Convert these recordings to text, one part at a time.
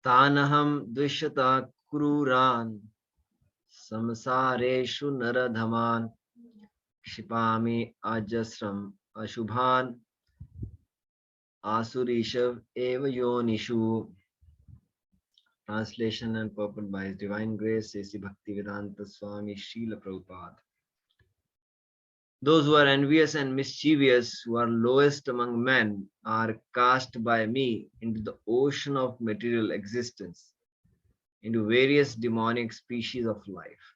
Tanaham dvishata kruran samsareshu naradhaman Shipami ajasram ashubhan asurishav eva yonishu. Translation and purport by His Divine Grace, A.C. Bhaktivedanta Swami Srila Prabhupada. Those who are envious and mischievous, who are lowest among men, are cast by me into the ocean of material existence, into various demonic species of life.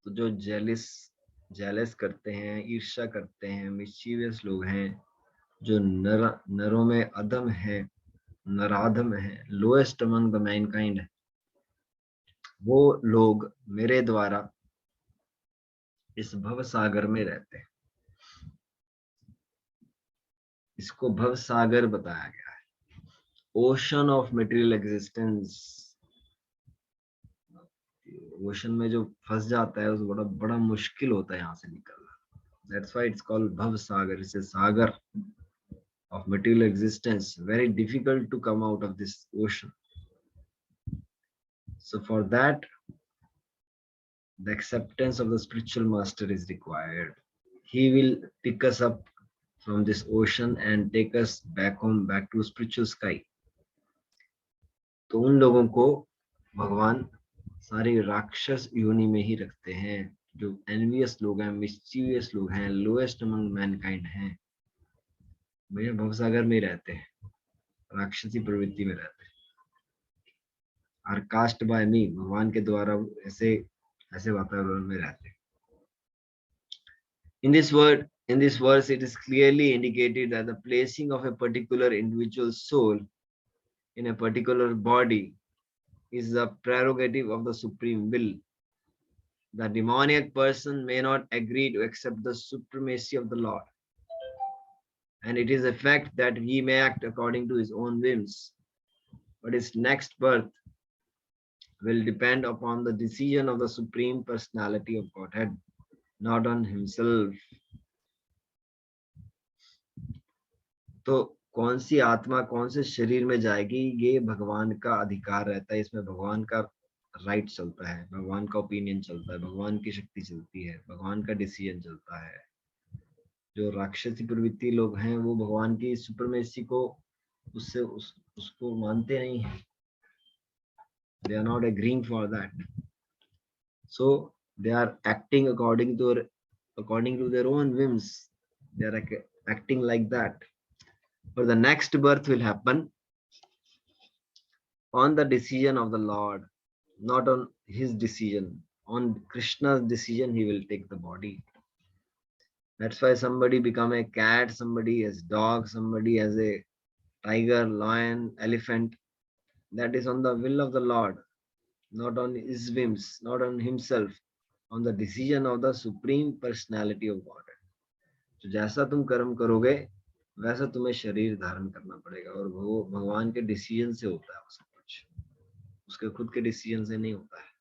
तो जो jealous करते हैं, ईर्ष्या करते हैं, mischievous लोग हैं, जो नरों में अधम है, नराधम है, लोएस्ट अमंग द मैनकाइंड है, वो लोग मेरे द्वारा इस भव सागर में रहते हैं. इसको भव सागर बताया गया है. Ocean of material existence. Ocean में जो फंस जाता है उसको बड़ा मुश्किल होता है यहाँ से निकलना. That's why it's called bhav sagar. It's a sagar of material existence, very difficult to come out of this ocean. So for that, the acceptance of the spiritual master is required. He will pick us up from this ocean and take us back home, back to spiritual sky. तो उन लोगों को भगवान सारे राक्षस योनि में ही रखते हैं, जो envious लोग हैं, mischievous लोग हैं, lowest among mankind हैं. भैया भवसागर में रहते हैं, राक्षसी प्रवृत्ति में रहते हैं. आर कास्ट बाय मी, भगवान के द्वारा ऐसे वातावरण में रहते हैं. In this verse, it is clearly indicated that the placing of a particular individual soul in a particular body is the prerogative of the supreme will. The demoniac person may not agree to accept the supremacy of the Lord, and it is a fact that he may act according to his own whims, but his next birth will depend upon the decision of the Supreme Personality of Godhead, not on himself. तो कौन सी आत्मा कौन से शरीर में जाएगी, ये भगवान का अधिकार रहता है. इसमें भगवान का राइट चलता है, भगवान का ओपिनियन चलता है, भगवान की शक्ति चलती है, भगवान का डिसीजन चलता है. जो राक्षसी प्रवृत्ति लोग हैं वो भगवान की सुपरमेसी को उसको मानते नहीं हैं. They are not agreeing for that. So they are acting according to their own whims. They are acting like that. But the next birth will happen on the decision of the Lord, not on his decision. On Krishna's decision, he will take the body. That's why somebody become a cat, somebody has dog, somebody has a tiger, lion, elephant. That is on the will of the Lord, not on his whims, not on himself, on the decision of the Supreme Personality of Godhead. तो जैसा तुम कर्म करोगे वैसा तुम्हें शरीर धारण करना पड़ेगा, और वो भगवान के डिसीजन से होता है. वो सब कुछ उसके खुद के डिसीजन से नहीं होता है.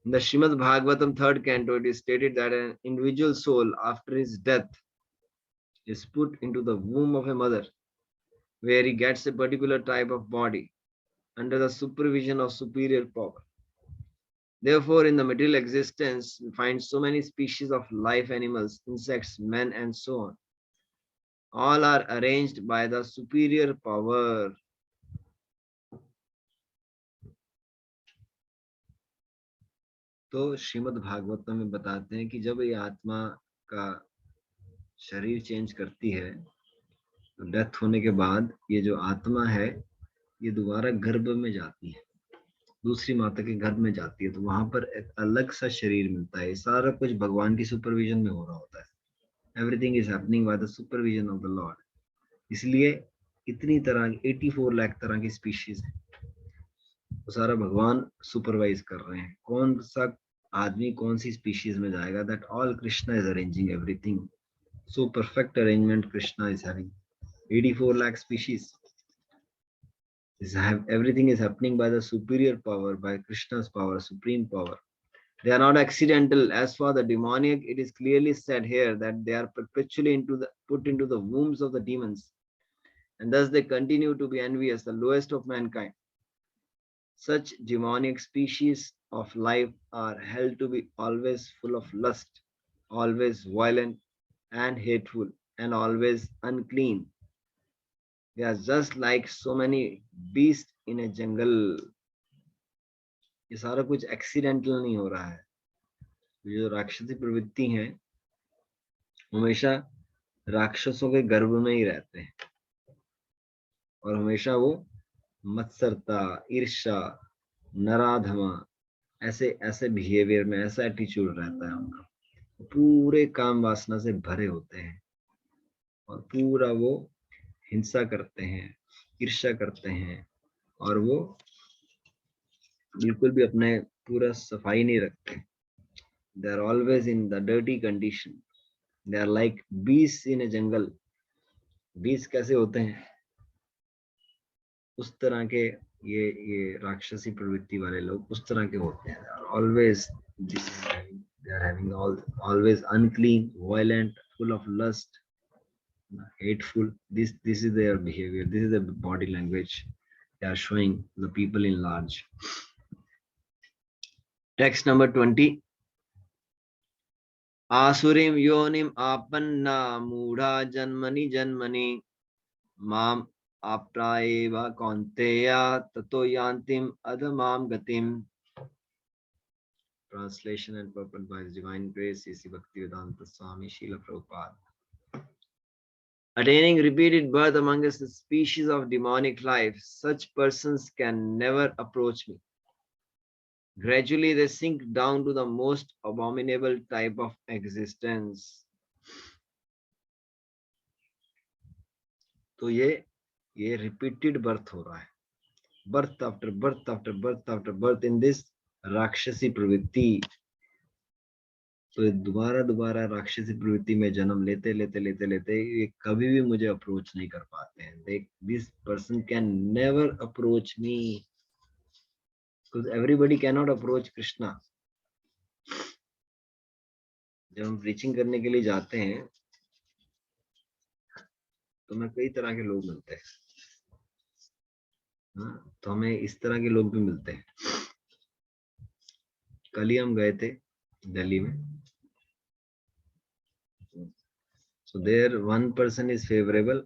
In the Srimad Bhagavatam 3rd canto, it is stated that an individual soul after his death is put into the womb of a mother, where he gets a particular type of body under the supervision of superior power. Therefore, in the material existence, we find so many species of life, animals, insects, men, and so on. All are arranged by the superior power. तो श्रीमद् भागवतम में बताते हैं कि जब ये आत्मा का शरीर चेंज करती है, तो डेथ होने के बाद ये जो आत्मा है ये दोबारा गर्भ में जाती है, दूसरी माता के गर्भ में जाती है. तो वहां पर एक अलग सा शरीर मिलता है. सारा कुछ भगवान की सुपरविजन में हो रहा होता है. Everything is happening by the supervision of the Lord. इसलिए इतनी तरह 84 लाख तरह की स्पीशीज है, वो सारा भगवान सुपरवाइज कर रहे हैं. कौन सा आदमी कौन सी स्पीशीज में जाएगा, that all Krishna is arranging everything. So perfect arrangement Krishna is having. 84 lakh species. Everything is happening by the superior power, by Krishna's power, supreme power. They are not accidental. As for the demoniac, it is clearly said here that they are perpetually put into the wombs of the demons, and thus they continue to be envious, the lowest of mankind. Such demonic species of life are held to be always full of lust, always violent and hateful, and always unclean. They are just like so many beasts in a jungle. ये सारा कुछ accidental नहीं हो रहा है. ये जो राक्षसी प्रवृत्ति है हमेशा राक्षसों के गर्भ में ही रहते हैं और हमेशा वो मत्सरता, ईर्ष्या, नराधमा ऐसे ऐसे बिहेवियर में ऐसा एटीट्यूड रहता है उनका. पूरे काम वासना से भरे होते हैं और पूरा वो हिंसा करते हैं, ईर्ष्या करते हैं और वो बिल्कुल भी अपने पूरा सफाई नहीं रखते. They are always in the dirty condition. They are like beasts in a jungle. Beasts कैसे होते हैं? उस तरह के ये राक्षसी प्रवृत्ति वाले लोग उस तरह के होते हैं. They are always they are having always unclean, violent, full of lust, hateful. This is their behavior. This is the body language they are showing the people in large. Text number 20. Asurim yonim apanna mudha janmani janmani mam apraeva kaunteya tato yantim adhamam gatim. Translation and purport by His Divine Grace, C.C. Bhaktivedanta Swami Srila Prabhupada. Attaining repeated birth amongst the species of demonic life, such persons can never approach me. Gradually they sink down to the most abominable type of existence. तो ये repeated birth हो रहा है. Birth after birth after birth after birth in this राक्षसी प्रवृत्ति. तो दोबारा दोबारा राक्षसी प्रवृत्ति में जन्म लेते लेते लेते लेते ये कभी भी मुझे अप्रोच नहीं कर पाते हैं. This person can never approach me. Because everybody cannot approach Krishna. जब हम प्रीचिंग करने के लिए जाते हैं तो हमें कई तरह के लोग मिलते हैं. तो हमें इस तरह के लोग भी मिलते हैं. कल ही हम गए थे दिल्ली में. So there one person is favorable,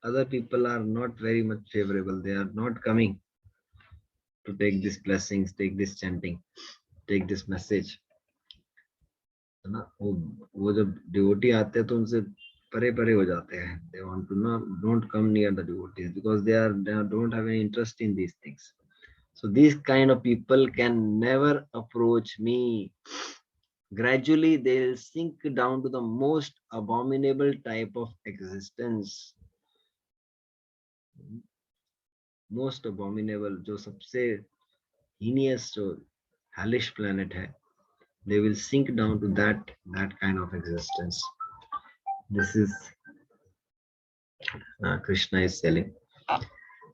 other people are not very much favorable. They are not coming to take these blessings, take this chanting, take this message. है ना. वो जब डिवोटी आते हैं तो उनसे परे परे हो जाते हैं. They want to don't come near the devotees because they don't have any interest in these things. So these kind of people can never approach me. Gradually they'll sink down to the most abominable type of existence. Most abominable, जो सबसे heinous जो hellish planet है, they will sink down to that kind of existence. This is Krishna is telling.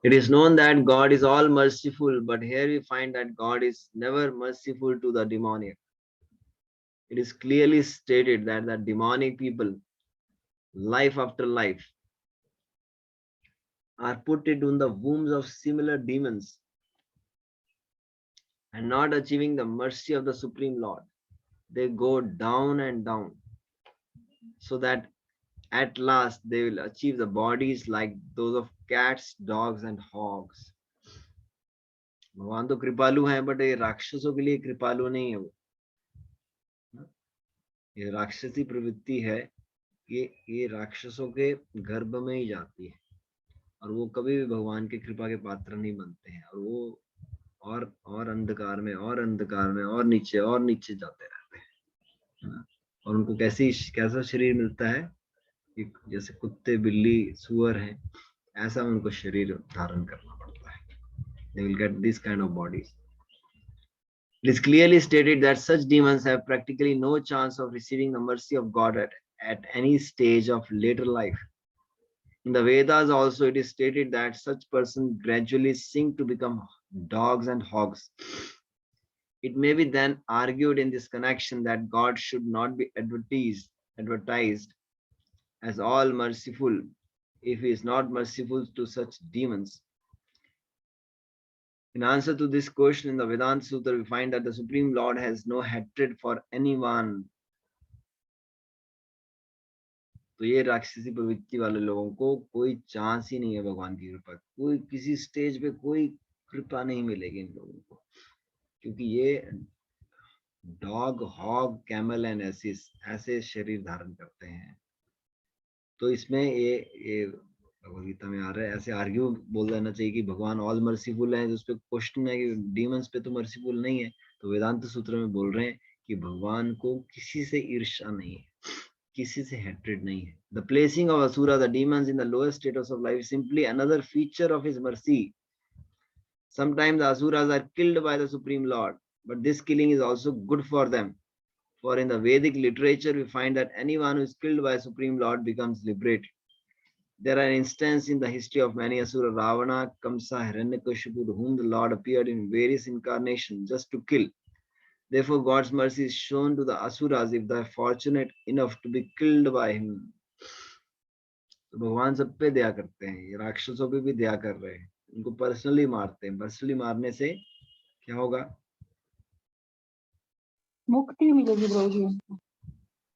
It is known that God is all merciful, but here we find that God is never merciful to the demoniac. It is clearly stated that the demonic people, life after life, are put into the wombs of similar demons and not achieving the mercy of the Supreme Lord. They go down and down so that at last they will achieve the bodies like those of cats, dogs and hogs. भगवान तो कृपालु हैं, but ये राक्षसों के लिए कृपालु नहीं है. वो ये राक्षसी प्रवृत्ति है, ये राक्षसों के गर्भ में ही जाती है और वो कभी भी भगवान की कृपा के पात्र नहीं बनते हैं. और वो और अंधकार में और नीचे जाते रहते हैं. और उनको कैसा शरीर मिलता है, जैसे कुत्ते, बिल्ली, सुअर हैं, ऐसा उनको शरीर धारण करना पड़ता है. They will get this kind of bodies. It is clearly stated that such demons have practically no chance of receiving the mercy of God at any stage of later life. In the Vedas also it is stated that such persons gradually sink to become dogs and hogs. It may be then argued in this connection that God should not be advertised as all merciful, if he is not merciful to such demons? In answer to this question in the Vedanta Sutra, we find that the Supreme Lord has no hatred for anyone. तो ये राक्षसी प्रवृत्ति वाले लोगों को कोई chance ही नहीं है भगवान की कृपा, कोई किसी स्टेज पे कोई कृपा नहीं मिलेगी इन लोगों को, क्योंकि ये डॉग, हॉग, कैमल एंड एसिस ऐसे शरीर धारण करते हैं। तो इसमें ये भगवदगीता में आ रहा है, ऐसे आर्ग्यू बोल देना चाहिए कि भगवान ऑल मर्सीफुल है, उस पर क्वेश्चन है कि डीमंस पे तो मर्सीफुल नहीं है। तो वेदांत सूत्र में बोल रहे हैं कि भगवान को किसी से ईर्ष्या नहीं है, किसी से हेट्रेड नहीं है। The placing of asura, the demons in the lower status of life, simply another feature of his mercy. Sometimes the asuras are killed by the Supreme Lord, but this killing is also good for them. For in the Vedic literature, we find that anyone who is killed by Supreme Lord becomes liberated. There are instances in the history of many asura, Ravana, Kamsa, Hiranyakashipu, to whom the Lord appeared in various incarnations just to kill. Therefore, God's mercy is shown to the asuras if they are fortunate enough to be killed by him. तो भगवान सब पे दया करते हैं, ये राक्षसों पे भी दया कर रहे हैं, उनको पर्सनली मारते हैं। पर्सनली मारने से क्या होगा? मुक्ति मिलेगी प्रभु जी।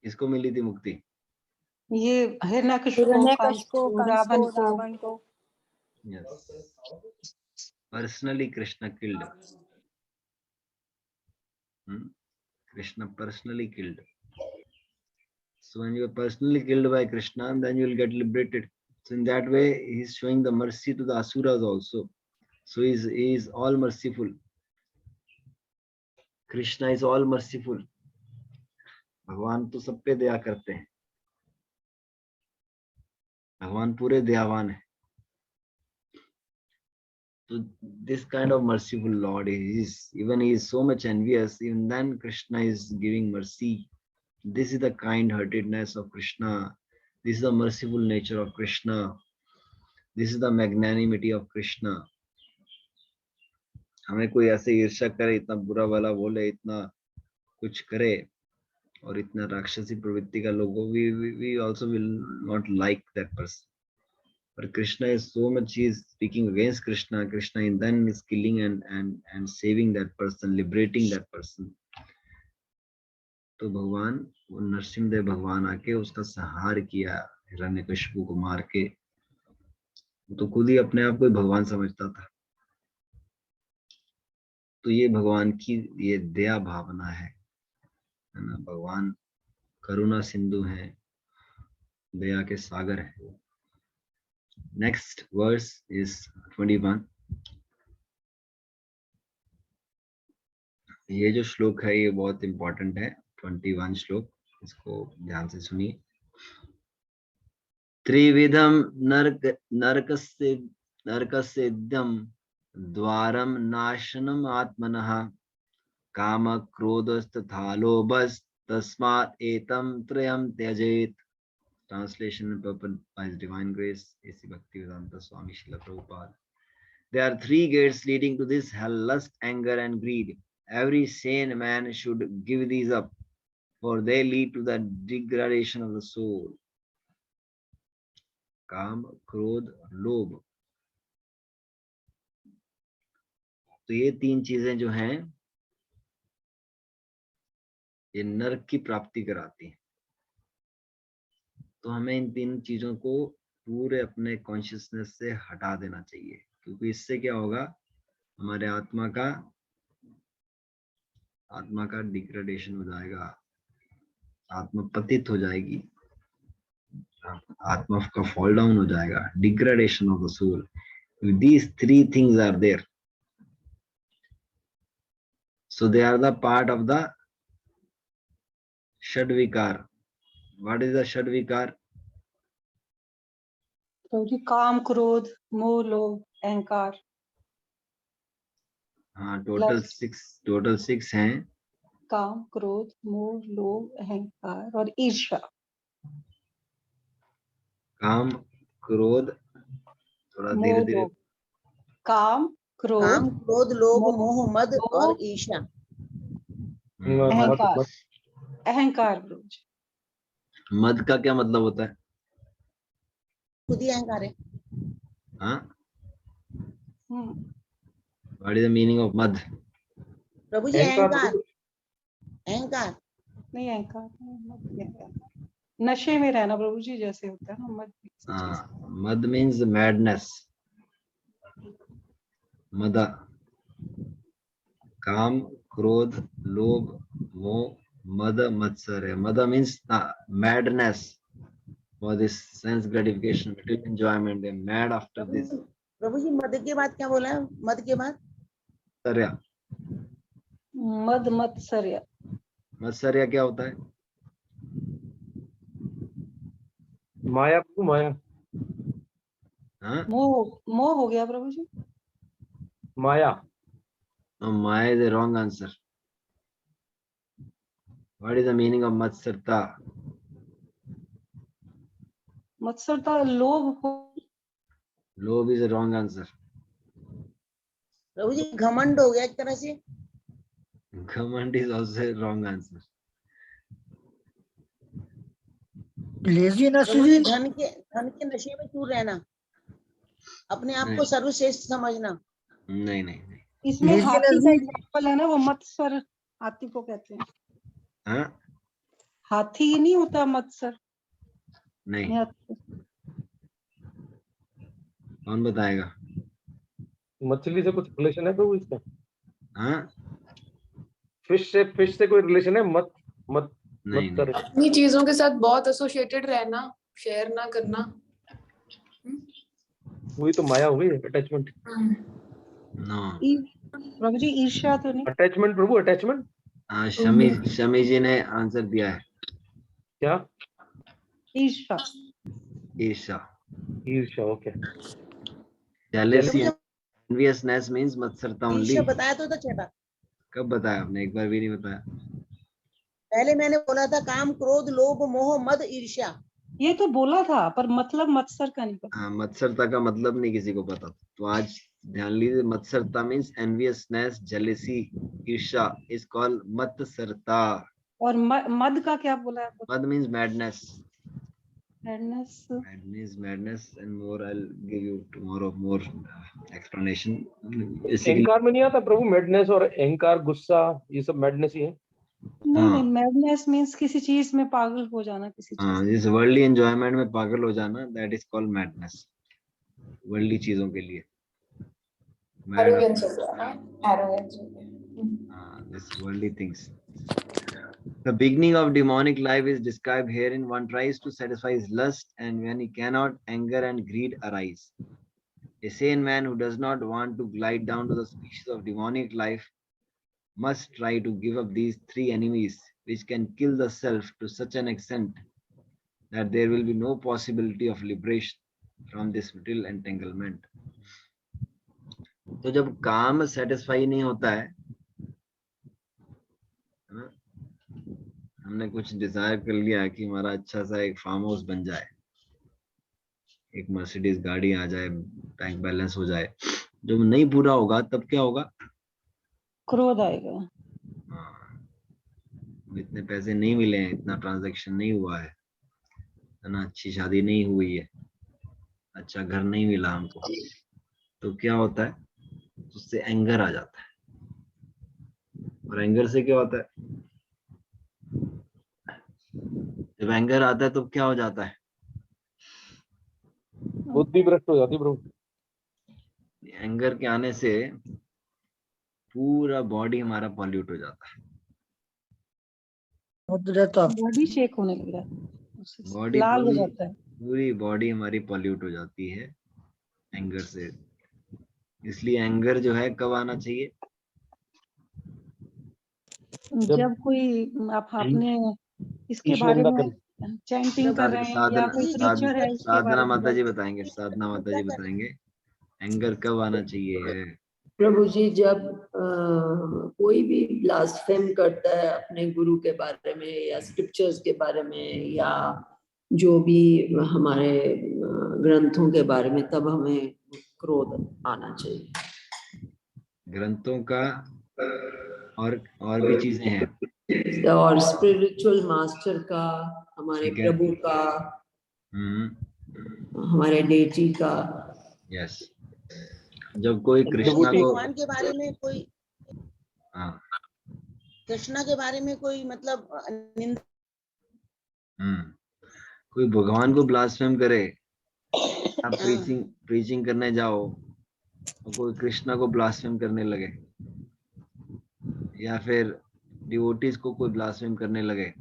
किसको मिली थी मुक्ति? ये हिरण्यकशिपु, रावण को। Yes. Personally Krishna killed. Krishna personally killed. So when you are personally killed by Krishna, then you will get liberated. So in that way, he is showing the mercy to the asuras also. So he is all merciful. Krishna is all merciful. भगवान तो सब पे दया करते हैं, भगवान पूरे दयावान है। So this kind of merciful Lord is, even he is so much envious, even then Krishna is giving mercy. This is the kind-heartedness of Krishna. This is the merciful nature of Krishna. This is the magnanimity of Krishna. हमें कोई ऐसे ईर्ष्या करे, इतना बुरा वाला बोले, इतना कुछ करे और इतना राक्षसी प्रवृत्ति का लोगों, we also will not like that person. But Krishna is so much, he is speaking against Krishna. Krishna and then is killing and saving that person, liberating that person. तो भगवान, वो नरसिंहदेव भगवान आके उसका संहार किया, हिरण्यकशिपु को मार के। तो खुद ही अपने आप को भगवान समझता था। तो ये भगवान की ये दया भावना है ना। भगवान करुणा सिंधु है, दया के सागर है। Next verse is 21। ये जो श्लोक है ये बहुत इंपॉर्टेंट है, 21 श्लोक, इसको ध्यान से सुनिए। त्रिविधम नरकस्येद्यम द्वारम नाशनम आत्मनः काम क्रोधस्तथा लोभस्तस्मात् एतं त्रयं त्यजेत्। Translation and purpose by His Divine Grace, A.C. Bhaktivedanta Swami Srila Prabhupada. There are three gates leading to this hell: lust, anger, and greed. Every sane man should give these up, for they lead to the degradation of the soul. काम, क्रोध, लोभ। तो ये तीन चीजें जो हैं, ये नरक की प्राप्ति कराती हैं। तो हमें इन तीन चीजों को पूरे अपने कॉन्शियसनेस से हटा देना चाहिए, क्योंकि इससे क्या होगा, हमारे आत्मा का डिग्रेडेशन हो जाएगा, आत्मा पतित हो जाएगी, आत्मा का फॉल डाउन हो जाएगा, degradation of the soul. These three things are there, so they are the part of the Shadvikar. What is the Shadvikar? काम, क्रोध, मोह, लोभ, अहंकार। हाँ, टोटल सिक्स हैं। काम, क्रोध, मोह, लोभ, अहंकार और ईर्ष्या। काम, क्रोध, थोड़ा धीरे धीरे। काम, क्रोध, लोभ, मोह, मद और ईर्ष्या। अहंकार। मद का क्या मतलब होता है? खुद ही अहंकार है। हाँ, हम्म, what is the meaning of mad? प्रभु जी अहंकार अहंकार, अहंकार नहीं अहंकार नहीं, मत नहीं अहंकार। नशे में रहना प्रभु जी जैसे होता है ना मत ऐसी चीज। Mad means madness. Mada, काम, क्रोध, लोभ, मोह, मद, मत्सर. Mada means madness for this sense gratification, material enjoyment. They are mad after this. प्रभु जी मद के बाद क्या बोला है? मद के बाद मत्सर्य. मद मत्सर्य। मत्सर्य क्या होता है? माया प्रभु, माया हाँ, मोह हो गया प्रभु जी। माया। Maya is a wrong answer. What is the meaning of matsarta? मत्सरता लोभ हो। Lobh is a wrong answer. प्रभु जी घमंड हो गया एक तरह से। Command is also a wrong answer. Laziness Prabhu ji धन के नशे में चूर रहना, अपने आप को नहीं। सर्वश्रेष्ठ समझना। नहीं नहीं नहीं. इसमें लेकिन हाथी का अभी- एग्जाम्पल है ना, वो मत्सर हाथी को कहते हैं। हाँ, हाथी नहीं होता मत्सर। नहीं. कौन बताएगा? मछली से कुछ रिलेशन है प्रभु इसका? हाँ, फिश से कोई रिलेशन है? मत मत नहीं मत नहीं. कर। अपनी चीजों के साथ बहुत एसोसिएटेड रहना, शेयर ना करना। वही तो माया हो गई, अटैचमेंट। नो. प्रभु जी ईर्ष्या तो नहीं। अटैचमेंट प्रभु, अटैचमेंट हाँ, शमी जी ने आंसर दिया है. क्या? ईर्ष्या। ईर्ष्या. ईर्ष्या, okay. Jealousy and enviousness means मत्सरता only. ईर्ष्या बताया तो था छठा। कब बताया आपने? एक बार भी नहीं बताया. पहले मैंने बोला था काम, क्रोध, लोभ, मोह, मद, ईर्ष्या। ये तो बोला था पर मतलब मत्सर का नहीं पता। हाँ, मत्सरता का मतलब नहीं किसी को पता. तो आज ध्यान लीजिए, मत्सरता मीन्स enviousness, jealousy, ईर्ष्या is called मत्सरता. और मद का क्या बोला है? मद means madness. Madness। Madness and more. I'll give you tomorrow more explanation. Basically, अहंकार में नहीं आता प्रभु मैडनेस और अहंकार, गुस्सा, ये सब मैडनेस ही है। नहीं नहीं, मैडनेस मीन्स किसी चीज में पागल हो जाना, किसी चीज हाँ, जिस वर्ल्डली एंजॉयमेंट में पागल हो जाना, that is called madness. Worldly चीजों के लिए. Mad of- एरोगेंस हो गया ना, एरोगेंस हो गया। this worldly things. The beginning of demonic life is described herein. One tries to satisfy his lust, and when he cannot, anger and greed arise. A sane man who does not want to glide down to the species of demonic life must try to give up these three enemies, which can kill the self to such an extent that there will be no possibility of liberation from this material entanglement. तो जब काम satisfy नहीं होता है ना, हमने कुछ Dzire कर लिया कि हमारा अच्छा सा एक फार्म हाउस बन जाए, एक मर्सिडीज गाड़ी आ जाए, बैंक बैलेंस हो जाए, जब नहीं पूरा होगा तब क्या होगा? क्रोध आएगा। इतने पैसे नहीं मिले हैं, इतना ट्रांजैक्शन नहीं हुआ है ना, अच्छी शादी नहीं हुई है, अच्छा घर नहीं मिला हमको, तो क्या होता है? उससे एंगर आ जाता है. और एंगर से क्या होता है? जब एंगर आता है तो क्या हो जाता है? बुद्धि भ्रष्ट हो जाती प्रभु। एंगर के आने से पूरा बॉडी हमारा पॉल्यूट हो जाता है. बॉडी शेक होने लग जाता है, बॉडी लाल हो जाता है। पूरी बॉडी हमारी पॉल्यूट हो जाती है एंगर से. इसलिए एंगर जो है कब आना चाहिए? जब कोई आपने इसके ईश्वर बारे निंदा में करी। चैंटिंग कर रहे हैं या कोई स्क्रिप्चर है उसके बारे साधना में माता जी बताएंगे. साधना माता जी बताएंगे एंगर कब आना चाहिए. प्रभु जी जब कोई भी ब्लास्फेम करता है अपने गुरु के बारे में या स्क्रिप्चर्स के बारे में या जो भी हमारे ग्रंथों के बारे में, तब हमें क्रोध आना चाहिए. ग्रंथों का और भी चीजें हैं. और स्पिरिचुअल मास्टर का, हमारे ठीक है. प्रभु का, हमारे डेटी का। यस, जब कोई कृष्णा लेकिन को, भगवान के बारे में कोई, हाँ, कृष्णा के बारे में कोई मतलब निंदा, कोई भगवान को ब्लास्फेम करे, आप हाँ, प्रीचिंग करने जाओ और कोई कृष्णा को ब्लास्फेम करने लगे, या फिर डिवोटीज को कोई ब्लास्फेम करने लगे,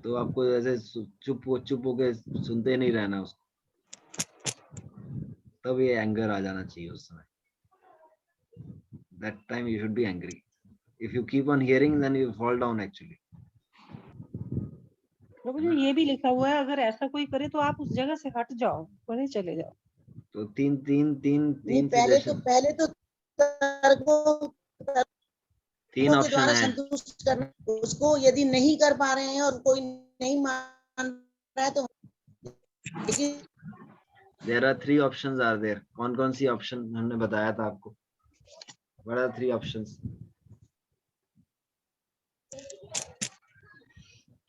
तो आपको ऐसे चुप होके सुनते नहीं रहना उसको, तब ये एंगर आ जाना चाहिए उस समय. That time you should be angry. If you keep on hearing, then you fall down actually. प्रभु जी ये भी लिखा हुआ है, अगर ऐसा कोई करे तो आप उस जगह से हट जाओ, परे चले जाओ। तो तीन तीन तीन नहीं तीन पहले तो तर्कों तीन के ऑप्शन द्वारा है. संतुष्ट करना, उसको यदि नहीं कर पा रहे हैं और कोई नहीं मान रहा है तो, लेकिन There are three options are there. कौन कौन सी ऑप्शन हमने बताया था आपको? What are three options?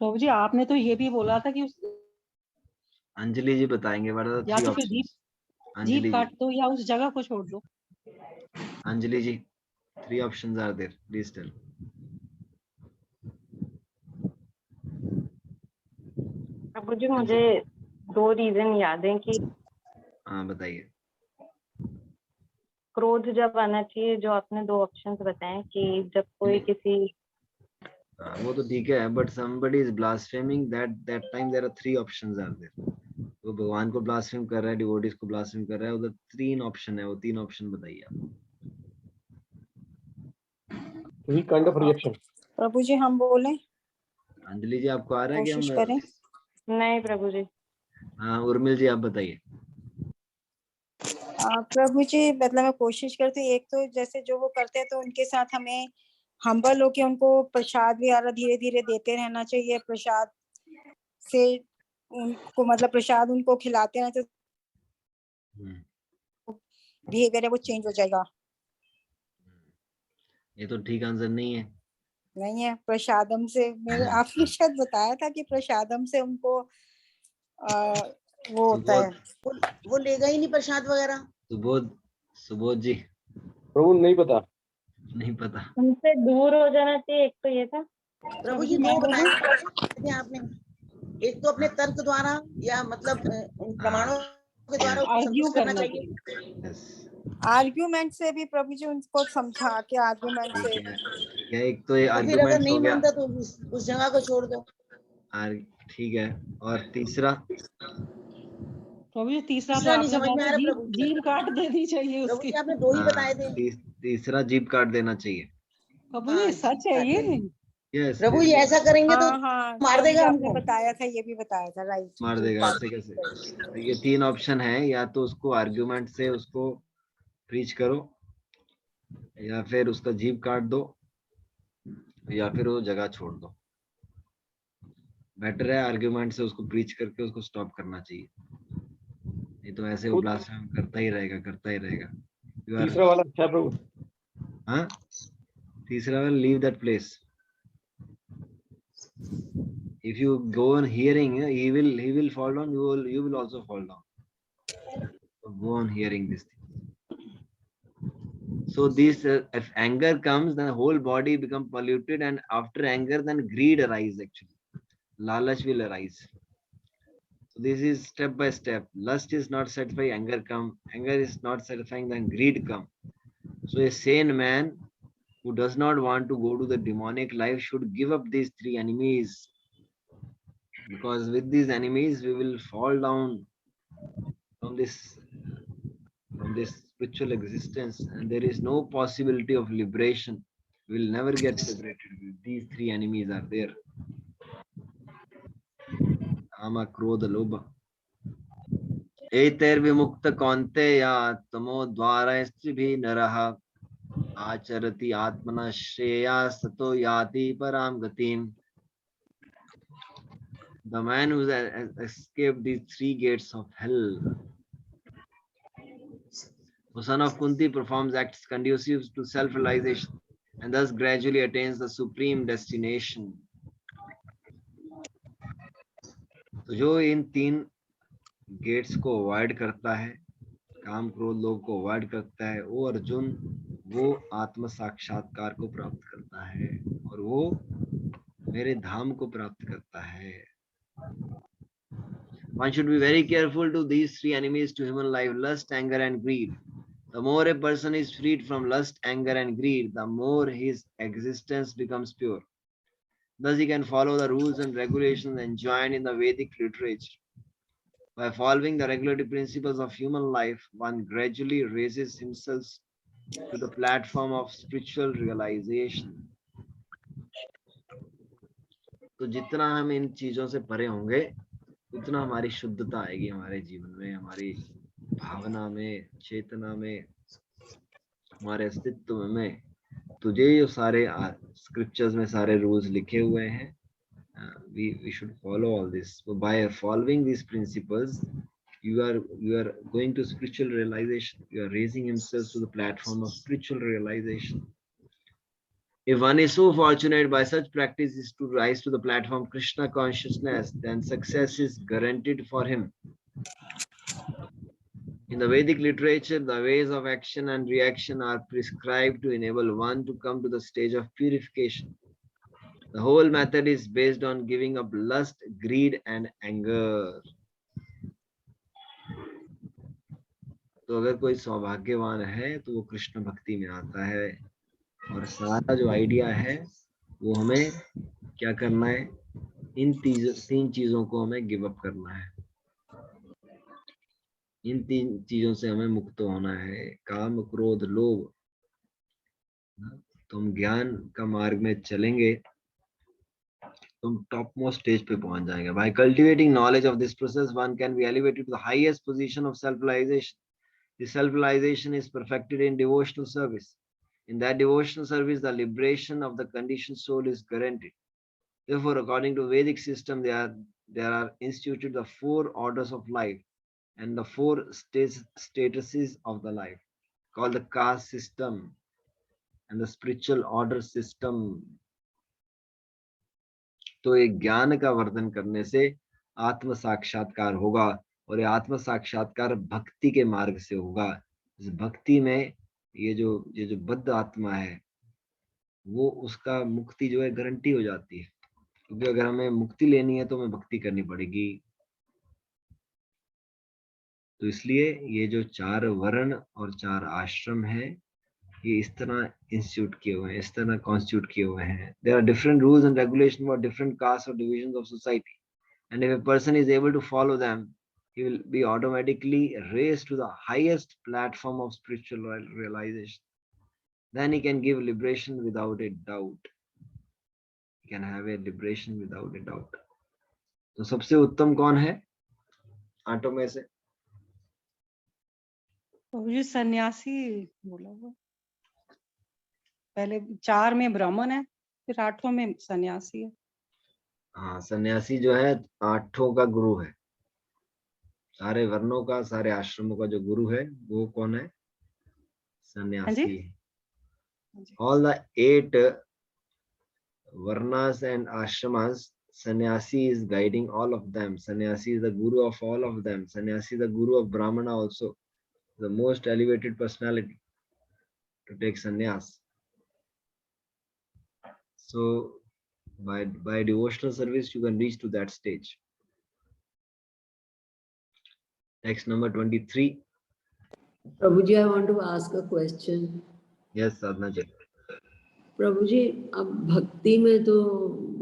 प्रभु जी आपने तो ये भी बोला था कि अंजलि जी बताएंगे. What are the या three तो फिर options? जीप अंजलि काट जी, दो या उस जगह को छोड़ दो। अंजलि जी, three options are there. Please tell. प्रभु जी मुझे 2 रीजन याद है कि हाँ बताइए. क्रोध जब आना चाहिए, जो आपने 2 ऑप्शंस बताए कि जब कोई किसी, हाँ, वो तो ठीक है, but somebody is blaspheming, that time there are three options are there. वो भगवान को ब्लास्फेम कर रहा है, डिवोटीज को ब्लास्फेम कर रहा है, उधर तीन ऑप्शन है, वो तीन ऑप्शन बताइए आप. Three kind of reaction. प्रभु जी हम बोले, अंजलि जी आपको आ रहा है कि कोशिश हम? करें। नहीं प्रभु जी, हाँ, उर्मिल जी आप बताइए. प्रभु जी मतलब मैं कोशिश करती हूँ, एक तो जैसे जो वो करते हैं तो उनके साथ हमें हम्बल होके उनको प्रसाद वगैरह धीरे धीरे देते रहना चाहिए, प्रसाद से उनको मतलब प्रसाद उनको खिलाते रहना तो बिहेवियर है वो चेंज हो जाएगा। ये तो ठीक आंसर नहीं है. नहीं है, प्रसादम से मेरे आपने शायद बताया था कि प्रसादम से उनको वो होता है। वो लेगा ही नहीं प्रसाद वगैरह। सुबोध, सुबोध जी प्रभु नहीं पता. नहीं पता. उनसे दूर हो जाना चाहिए, एक तो ये था। प्रभु जी दो बताए थे आपने, एक तो अपने तर्क द्वारा या मतलब प्रमाणों के द्वारा उसको आर्ग्यू संतुष्ट करना करना चाहिए। यस, आर्ग्यूमेंट से भी प्रभु जी उनको समझा के आर्ग्यूमेंट से। ठीक है, ठीक है. एक तो ये तो फिर अगर आर्गुमेंट्स हो नहीं गया. मानता तो उस जगह को छोड़ दो। ठीक है. और तीसरा? प्रभु जी तीसरा तो तीसरा नहीं आपने समझ में कहा आ था, रहा प्रभु जी। जीभ काट देनी चाहिए प्रभु उसकी। जी आपने 2 ही बताए थे। तीसरा जीभ काट देना चाहिए. प्रभु जी सच है ये? यस, प्रभु जी ऐसा करेंगे तो हाँ मार प्रभु जी देगा आपने हमको। बताया था, ये भी बताया था, राइट। मार देगा. ऐसे कैसे? तो ये तीन ऑप्शन है, या तो उसको आर्ग्यूमेंट से उसको प्रीच करो, या फिर उसका जीभ काट दो, या फिर वो जगह छोड़ दो. बेटर है आर्ग्यूमेंट से उसको प्रीच करके उसको स्टॉप करना चाहिए. नहीं तो ऐसे वो ब्लास्फेम करता ही रहेगा, करता ही रहेगा. तीसरा वाला अच्छा है प्रभु. हाँ, तीसरा वाला leave that place. If you go on hearing, he will fall down. You will also fall down. So go on hearing this thing. So this, if anger comes, then the whole body become polluted, and after anger, then greed arise. Actually, lalach will arise. So this is step by step. Lust is not satisfying, anger come. Anger is not satisfying, then greed come. So a sane man who does not want to go to the demonic life should give up these three enemies, because with these enemies we will fall down from this spiritual existence, and there is no possibility of liberation. We will never get liberated. These three enemies are there: kama, krodha, lobha. एतैर विमुक्त कौन्तेया तमो द्वारा स्त्रिभिः नरः आचरति आत्मनः श्रेया सतो याति परां गतिम्. The man who has escaped these three gates of hell, the son of Kunti, performs acts conducive to self-realization and thus gradually attains the supreme destination. तो जो इन तीन गेट्स को अवॉइड करता है, काम क्रोध लोभ को अवॉइड करता है, वो अर्जुन वो आत्म साक्षात्कार को प्राप्त करता है और वो मेरे धाम को प्राप्त करता है। One should be very careful to these three enemies to human life: lust, anger, and greed. The more a person is freed from lust, anger, and greed, the more his existence becomes pure. Thus, he can follow the rules and regulations enjoined in the Vedic literature. By following the regulatory principles of human life, one gradually raises himself to the platform of spiritual realization. तो जितना हम इन चीजों से परे होंगे, उतना हमारी शुद्धता आएगी हमारे जीवन में, हमारी भावना में, चेतना में, हमारे अस्तित्व में। तो ये जो सारे स्क्रिप्चर्स में सारे रूल्स लिखे हुए हैं, we should follow all this. So by following these principles, you are going to spiritual realization. You are raising himself to the platform of spiritual realization. If one is so fortunate by such practices to rise to the platform of Krishna consciousness, then success is guaranteed for him. In the Vedic literature, the ways of action and reaction are prescribed to enable one to come to the stage of purification. The whole method is based on giving up lust, greed, and anger. तो अगर कोई सौभाग्यवान है तो वो कृष्ण भक्ति में आता है, और सारा जो आइडिया है वो हमें क्या करना है, इन तीन चीजों को हमें गिव अप करना है। इन तीन चीजों से हमें मुक्त होना है, काम क्रोध लोभ। तो हम ज्ञान का मार्ग में चलेंगे तो हम टॉप मोस्ट स्टेज पे पहुंच जाएंगे। By cultivating knowledge of this process, one can be elevated to the highest position of self-realization. This self-realization is perfected in devotional service. In that devotional service, the liberation of the conditioned soul is guaranteed. Therefore, according to Vedic system, there are instituted the 4 orders of life and the 4 statuses of the life, called the caste system and the spiritual order system. तो ये ज्ञान का वर्धन करने से आत्म साक्षात्कार होगा, और ये आत्म साक्षात्कार भक्ति के मार्ग से होगा। इस भक्ति में ये जो बद्ध आत्मा है वो उसका मुक्ति जो है गारंटी हो जाती है, क्योंकि अगर हमें मुक्ति लेनी है तो हमें भक्ति करनी पड़ेगी। तो इसलिए ये जो 4 वर्ण और 4 आश्रम है, ये इस तरह इंस्टीट्यूट किए हुए हैं, इस तरह कॉन्स्टिट्यूट किए हुए हैं। There are different rules and regulations for different caste और divisions of society, and if a person is able to follow them, he will be automatically raised to the highest platform of spiritual realization. Then he can give liberation without a doubt. He can have a liberation without a doubt. तो सबसे उत्तम कौन है 8 में से? तो ये सन्यासी बोला हुआ, पहले 4 में ब्राह्मण है, फिर 8 में सन्यासी है। हाँ, सन्यासी जो है 8 का गुरु है, सारे वर्णों का, सारे आश्रमों का जो गुरु है वो कौन है? सन्यासी। All the 8 varnas and ashramas, sannyasi is guiding all of them. Sannyasi is the guru of all of them. Sannyasi is the guru of Brahmana also, the most elevated personality to take sannyas. So by devotional service you can reach to that stage. Text number 23. Prabhuji, I want to ask a question. Yes, Sadhana ji. Prabhuji, अब भक्ति में तो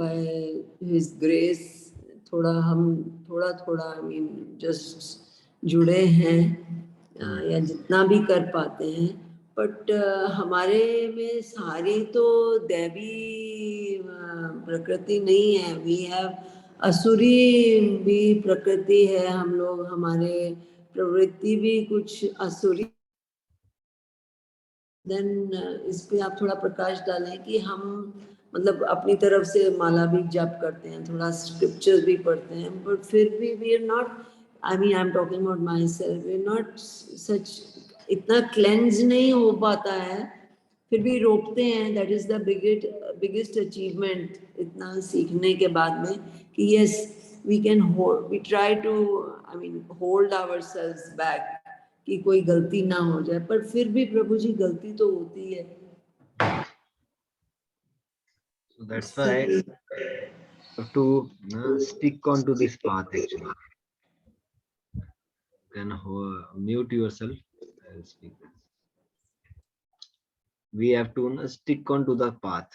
by His grace हम थोड़ा I mean just जुड़े हैं या जितना भी कर पाते हैं, बट हमारे में सारी तो दैवी प्रकृति नहीं है। वी हैव असुरी भी प्रकृति है, हम लोग, हमारे प्रवृत्ति भी कुछ असुरी। देन इस पे आप थोड़ा प्रकाश डालें कि हम मतलब अपनी तरफ से माला भी जप करते हैं, थोड़ा स्क्रिप्चर्स भी पढ़ते हैं, बट फिर भी we are not, I mean I am talking about myself, we are not such, इतना क्लेंज नहीं हो पाता है, फिर भी रोकते हैं। That is the biggest achievement इतना सीखने के बाद में कि yes we can hold, we try to, I mean, hold ourselves back कि कोई गलती ना हो जाए, पर फिर भी प्रभु जी गलती तो होती है. So that's why you have to stick on to this path actually. You can mute yourself. I'll speak. We have to stick on to the path.